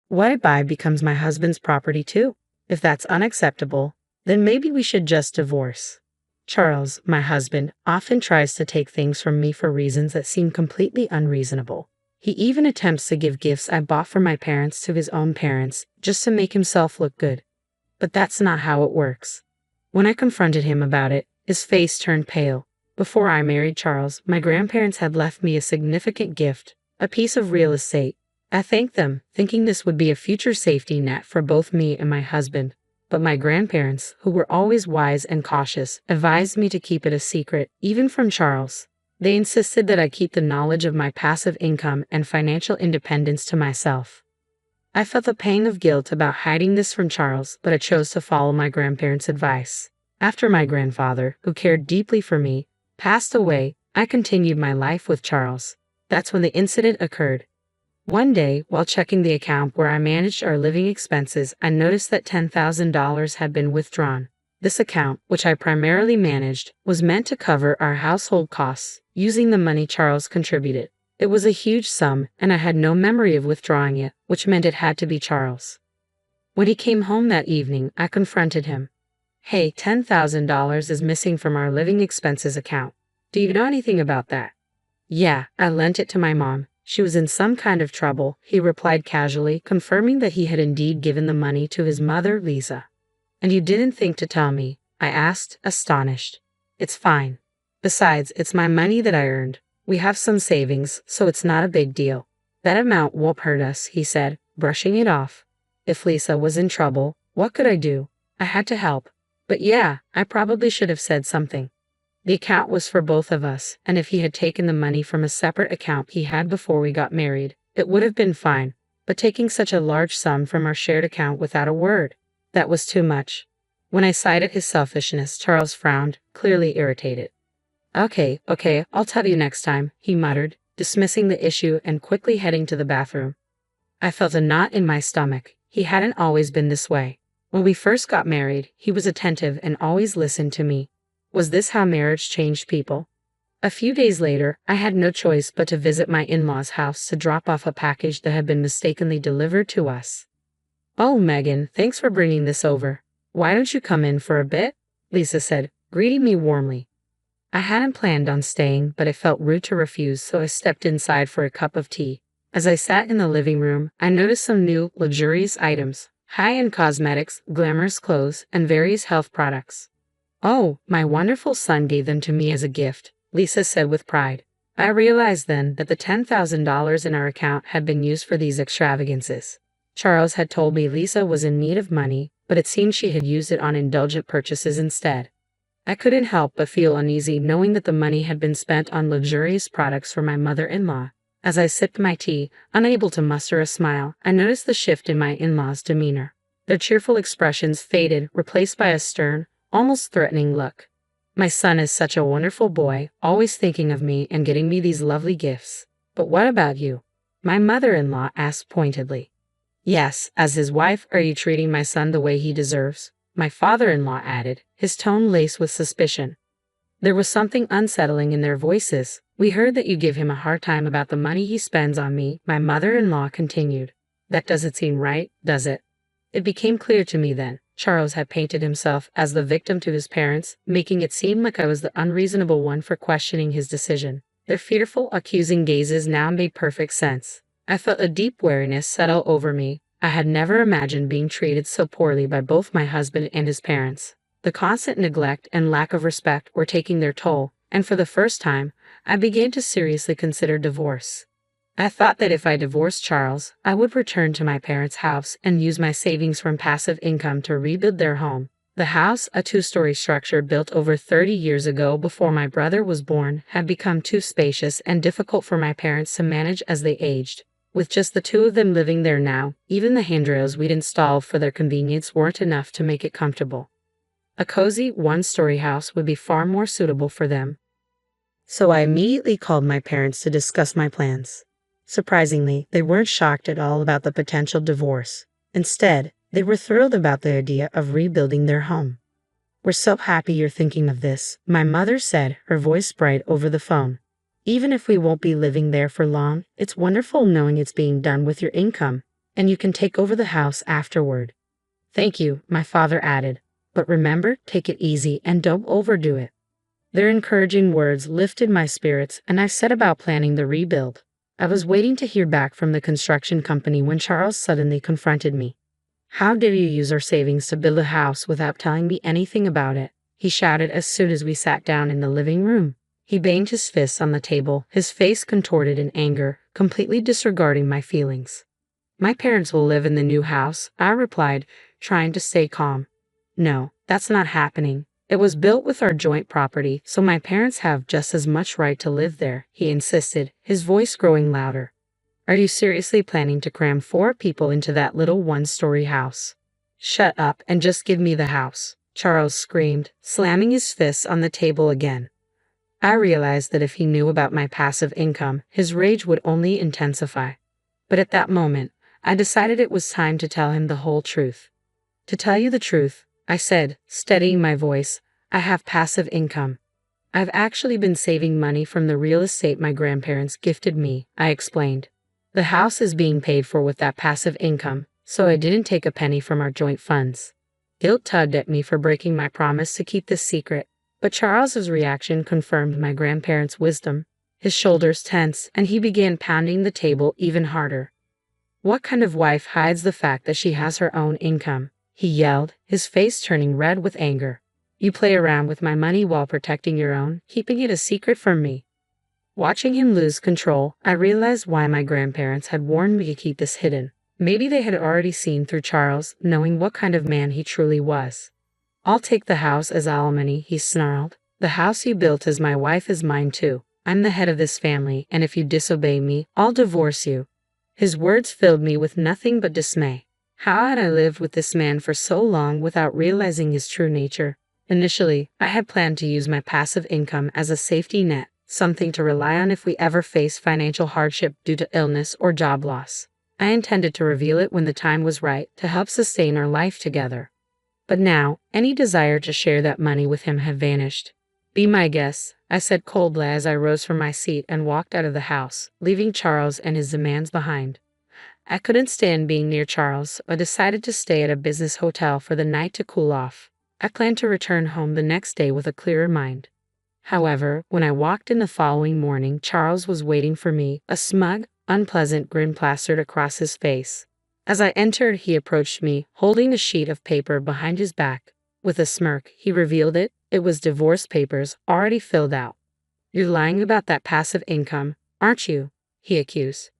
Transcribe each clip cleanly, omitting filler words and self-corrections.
what I buy becomes my husband's property too. If that's unacceptable, then maybe we should just divorce. Charles, my husband, often tries to take things from me for reasons that seem completely unreasonable. He even attempts to give gifts I bought for my parents to his own parents, just to make himself look good. But that's not how it works. When I confronted him about it, his face turned pale. Before I married Charles, my grandparents had left me a significant gift, a piece of real estate. I thanked them, thinking this would be a future safety net for both me and my husband. But my grandparents, who were always wise and cautious, advised me to keep it a secret, even from Charles. They insisted that I keep the knowledge of my passive income and financial independence to myself. I felt a pang of guilt about hiding this from Charles, but I chose to follow my grandparents' advice. After my grandfather, who cared deeply for me, passed away, I continued my life with Charles. That's when the incident occurred. One day, while checking the account where I managed our living expenses, I noticed that $10,000 had been withdrawn. This account, which I primarily managed, was meant to cover our household costs, using the money Charles contributed. It was a huge sum, and I had no memory of withdrawing it, which meant it had to be Charles. When he came home that evening, I confronted him. "Hey, $10,000 is missing from our living expenses account. Do you know anything about that?" "Yeah, I lent it to my mom. She was in some kind of trouble," he replied casually, confirming that he had indeed given the money to his mother, Lisa. "And you didn't think to tell me?" I asked, astonished. "It's fine. Besides, it's my money that I earned. We have some savings, so it's not a big deal. That amount won't hurt us," he said, brushing it off. If Lisa was in trouble, what could I do? I had to help. But yeah, I probably should have said something. The account was for both of us, and if he had taken the money from a separate account he had before we got married, it would have been fine. But taking such a large sum from our shared account without a word, that was too much. When I cited his selfishness, Charles frowned, clearly irritated. Okay, I'll tell you next time," he muttered, dismissing the issue and quickly heading to the bathroom. I felt a knot in my stomach. He hadn't always been this way. When we first got married, he was attentive and always listened to me. Was this how marriage changed people? A few days later, I had no choice but to visit my in-laws' house to drop off a package that had been mistakenly delivered to us. "Oh, Megan, thanks for bringing this over. Why don't you come in for a bit?" Lisa said, greeting me warmly. I hadn't planned on staying, but it felt rude to refuse, so I stepped inside for a cup of tea. As I sat in the living room, I noticed some new, luxurious items, high-end cosmetics, glamorous clothes, and various health products. "Oh, my wonderful son gave them to me as a gift," Lisa said with pride. I realized then that the $10,000 in our account had been used for these extravagances. Charles had told me Lisa was in need of money, but it seemed she had used it on indulgent purchases instead. I couldn't help but feel uneasy knowing that the money had been spent on luxurious products for my mother-in-law. As I sipped my tea, unable to muster a smile, I noticed the shift in my in-laws' demeanor. Their cheerful expressions faded, replaced by a stern, almost threatening look. "My son is such a wonderful boy, always thinking of me and getting me these lovely gifts. But what about you?" my mother-in-law asked pointedly. "Yes, as his wife, are you treating my son the way he deserves?" my father-in-law added, his tone laced with suspicion. There was something unsettling in their voices. "We heard that you give him a hard time about the money he spends on me," my mother-in-law continued. "That doesn't seem right, does it?" It became clear to me then. Charles had painted himself as the victim to his parents, making it seem like I was the unreasonable one for questioning his decision. Their fearful, accusing gazes now made perfect sense. I felt a deep weariness settle over me. I had never imagined being treated so poorly by both my husband and his parents. The constant neglect and lack of respect were taking their toll, and for the first time, I began to seriously consider divorce. I thought that if I divorced Charles, I would return to my parents' house and use my savings from passive income to rebuild their home. The house, a two-story structure built over 30 years ago before my brother was born, had become too spacious and difficult for my parents to manage as they aged. With just the two of them living there now, even the handrails we'd installed for their convenience weren't enough to make it comfortable. A cozy, one-story house would be far more suitable for them. So I immediately called my parents to discuss my plans. Surprisingly, they weren't shocked at all about the potential divorce. Instead, they were thrilled about the idea of rebuilding their home. "We're so happy you're thinking of this," my mother said, her voice bright over the phone. "Even if we won't be living there for long, it's wonderful knowing it's being done with your income. and you can take over the house afterward. Thank you, my father added. But remember, take it easy and don't overdo it. Their encouraging words lifted my spirits, and I set about planning the rebuild. I was waiting to hear back from the construction company when Charles suddenly confronted me. How dare you use our savings to build a house without telling me anything about it? He shouted as soon as we sat down in the living room. He banged his fists on the table, his face contorted in anger, completely disregarding my feelings. My parents will live in the new house, I replied, trying to stay calm. No, that's not happening. It was built with our joint property, so my parents have just as much right to live there, he insisted, his voice growing louder. Are you seriously planning to cram 4 people into that little one-story house? Shut up and just give me the house, Charles screamed, slamming his fists on the table again. I realized that if he knew about my passive income, his rage would only intensify. But at that moment, I decided it was time to tell him the whole truth. To tell you the truth, I said, steadying my voice, I have passive income. I've actually been saving money from the real estate my grandparents gifted me, I explained. The house is being paid for with that passive income, so I didn't take a penny from our joint funds. Guilt tugged at me for breaking my promise to keep this secret, but Charles's reaction confirmed my grandparents' wisdom. His shoulders tensed, and he began pounding the table even harder. What kind of wife hides the fact that she has her own income? He yelled, his face turning red with anger. You play around with my money while protecting your own, keeping it a secret from me. Watching him lose control, I realized why my grandparents had warned me to keep this hidden. Maybe they had already seen through Charles, knowing what kind of man he truly was. I'll take the house as alimony, he snarled. The house you built as my wife is mine too. I'm the head of this family, and if you disobey me, I'll divorce you. His words filled me with nothing but dismay. How had I lived with this man for so long without realizing his true nature? Initially, I had planned to use my passive income as a safety net, something to rely on if we ever face financial hardship due to illness or job loss. I intended to reveal it when the time was right to help sustain our life together. But now, any desire to share that money with him had vanished. Be my guest, I said coldly as I rose from my seat and walked out of the house, leaving Charles and his demands behind. I couldn't stand being near Charles, so I decided to stay at a business hotel for the night to cool off. I planned to return home the next day with a clearer mind. However, when I walked in the following morning, Charles was waiting for me, a smug, unpleasant grin plastered across his face. As I entered, he approached me, holding a sheet of paper behind his back. With a smirk, he revealed it. It was divorce papers, already filled out. You're lying about that passive income, aren't you? He accused.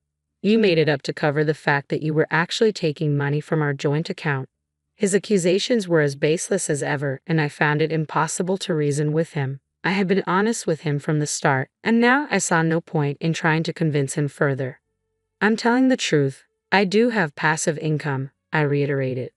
You made it up to cover the fact that you were actually taking money from our joint account. His accusations were as baseless as ever, and I found it impossible to reason with him. I had been honest with him from the start, and now I saw no point in trying to convince him further. I'm telling the truth. I do have passive income, I reiterated.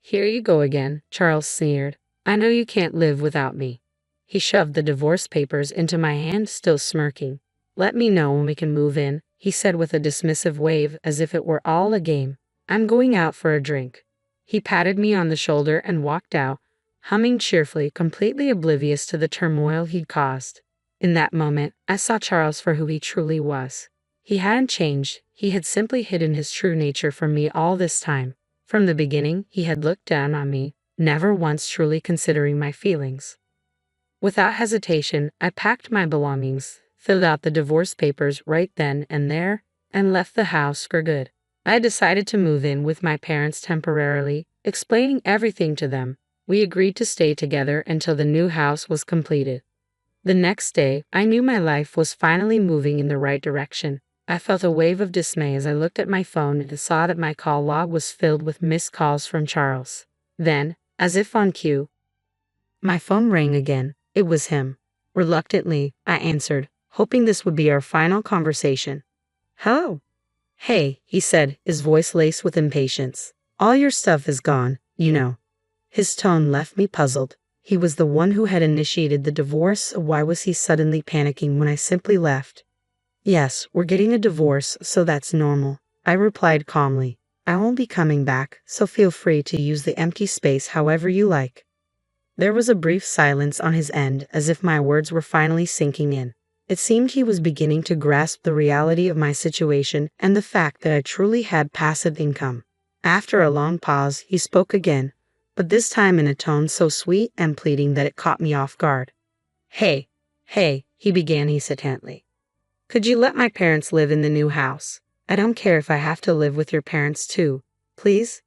Here you go again, Charles sneered. I know you can't live without me. He shoved the divorce papers into my hand, still smirking. Let me know when we can move in, he said with a dismissive wave as if it were all a game. I'm going out for a drink. He patted me on the shoulder and walked out, humming cheerfully, completely oblivious to the turmoil he'd caused. In that moment, I saw Charles for who he truly was. He hadn't changed, he had simply hidden his true nature from me all this time. From the beginning, he had looked down on me, never once truly considering my feelings. Without hesitation, I packed my belongings, filled out the divorce papers right then and there, and left the house for good. I decided to move in with my parents temporarily, explaining everything to them. We agreed to stay together until the new house was completed. The next day, I knew my life was finally moving in the right direction. I felt a wave of dismay as I looked at my phone and saw that my call log was filled with missed calls from Charles. Then, as if on cue, my phone rang again. It was him. Reluctantly, I answered, hoping this would be our final conversation. Hello. Hey, he said, his voice laced with impatience. All your stuff is gone, you know. His tone left me puzzled. He was the one who had initiated the divorce, so why was he suddenly panicking when I simply left? Yes, we're getting a divorce, so that's normal, I replied calmly. I won't be coming back, so feel free to use the empty space however you like. There was a brief silence on his end, as if my words were finally sinking in. It seemed he was beginning to grasp the reality of my situation and the fact that I truly had passive income. After a long pause, he spoke again, but this time in a tone so sweet and pleading that it caught me off guard. Hey, he began hesitantly. Could you let my parents live in the new house? I don't care if I have to live with your parents too, please?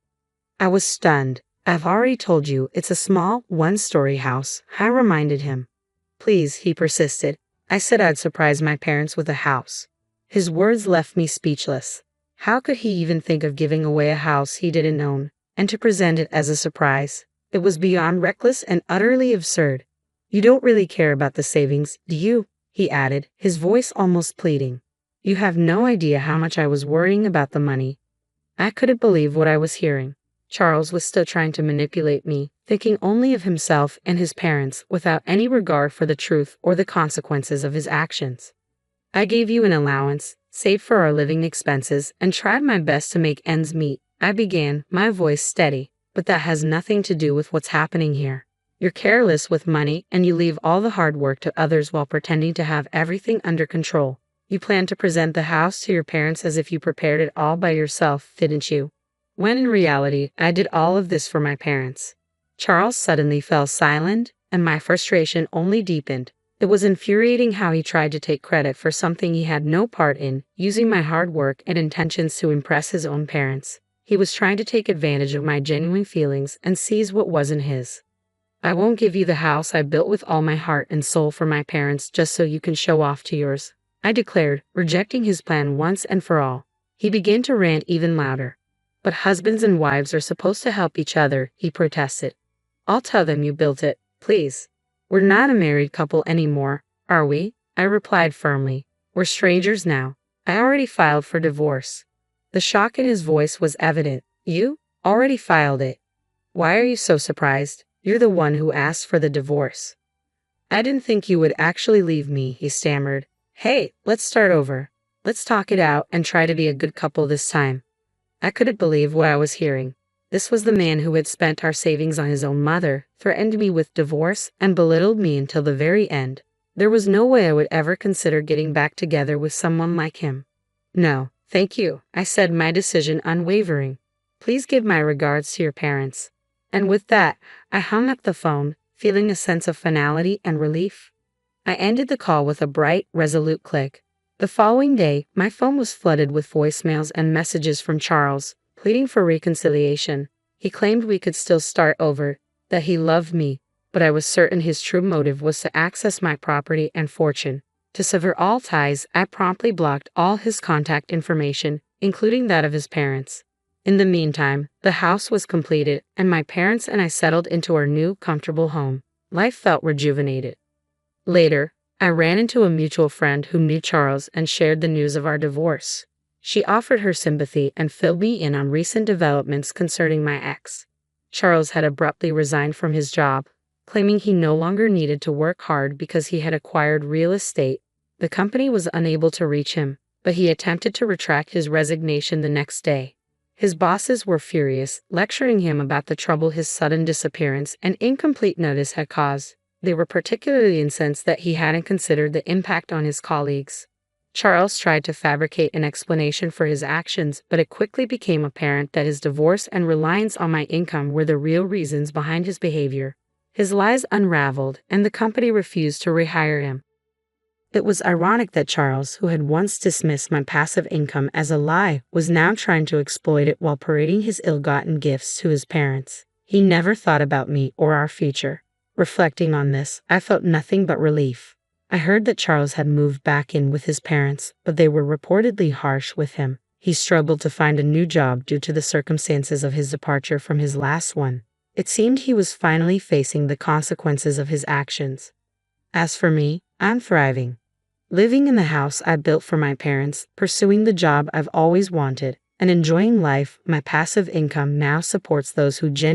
I was stunned. I've already told you it's a small, one-story house, I reminded him. Please, he persisted. I said I'd surprise my parents with a house. His words left me speechless. How could he even think of giving away a house he didn't own, and to present it as a surprise? It was beyond reckless and utterly absurd. You don't really care about the savings, do you? He added, his voice almost pleading. You have no idea how much I was worrying about the money. I couldn't believe what I was hearing. Charles was still trying to manipulate me, thinking only of himself and his parents without any regard for the truth or the consequences of his actions. I gave you an allowance, saved for our living expenses, and tried my best to make ends meet, I began, my voice steady, but that has nothing to do with what's happening here. You're careless with money and you leave all the hard work to others while pretending to have everything under control. You plan to present the house to your parents as if you prepared it all by yourself, didn't you? When in reality, I did all of this for my parents. Charles suddenly fell silent, and my frustration only deepened. It was infuriating how he tried to take credit for something he had no part in, using my hard work and intentions to impress his own parents. He was trying to take advantage of my genuine feelings and seize what wasn't his. I won't give you the house I built with all my heart and soul for my parents just so you can show off to yours, I declared, rejecting his plan once and for all. He began to rant even louder. But husbands and wives are supposed to help each other, he protested. I'll tell them you built it, please. We're not a married couple anymore, are we? I replied firmly. We're strangers now. I already filed for divorce. The shock in his voice was evident. You? Already filed it? Why are you so surprised? You're the one who asked for the divorce. I didn't think you would actually leave me, he stammered. Hey, let's start over. Let's talk it out and try to be a good couple this time. I couldn't believe what I was hearing. This was the man who had spent our savings on his own mother, threatened me with divorce, and belittled me until the very end. There was no way I would ever consider getting back together with someone like him. No, thank you, I said, my decision unwavering. Please give my regards to your parents. And with that, I hung up the phone, feeling a sense of finality and relief. I ended the call with a bright, resolute click. The following day, my phone was flooded with voicemails and messages from Charles, pleading for reconciliation. He claimed we could still start over, that he loved me, but I was certain his true motive was to access my property and fortune. To sever all ties, I promptly blocked all his contact information, including that of his parents. In the meantime, the house was completed, and my parents and I settled into our new, comfortable home. Life felt rejuvenated. Later, I ran into a mutual friend who knew Charles and shared the news of our divorce. She offered her sympathy and filled me in on recent developments concerning my ex. Charles had abruptly resigned from his job, claiming he no longer needed to work hard because he had acquired real estate. The company was unable to reach him, but he attempted to retract his resignation the next day. His bosses were furious, lecturing him about the trouble his sudden disappearance and incomplete notice had caused. They were particularly incensed that he hadn't considered the impact on his colleagues. Charles tried to fabricate an explanation for his actions, but it quickly became apparent that his divorce and reliance on my income were the real reasons behind his behavior. His lies unraveled, and the company refused to rehire him. It was ironic that Charles, who had once dismissed my passive income as a lie, was now trying to exploit it while parading his ill-gotten gifts to his parents. He never thought about me or our future. Reflecting on this, I felt nothing but relief. I heard that Charles had moved back in with his parents, but they were reportedly harsh with him. He struggled to find a new job due to the circumstances of his departure from his last one. It seemed he was finally facing the consequences of his actions. As for me, I'm thriving. Living in the house I built for my parents, pursuing the job I've always wanted, and enjoying life. My passive income now supports those who genuinely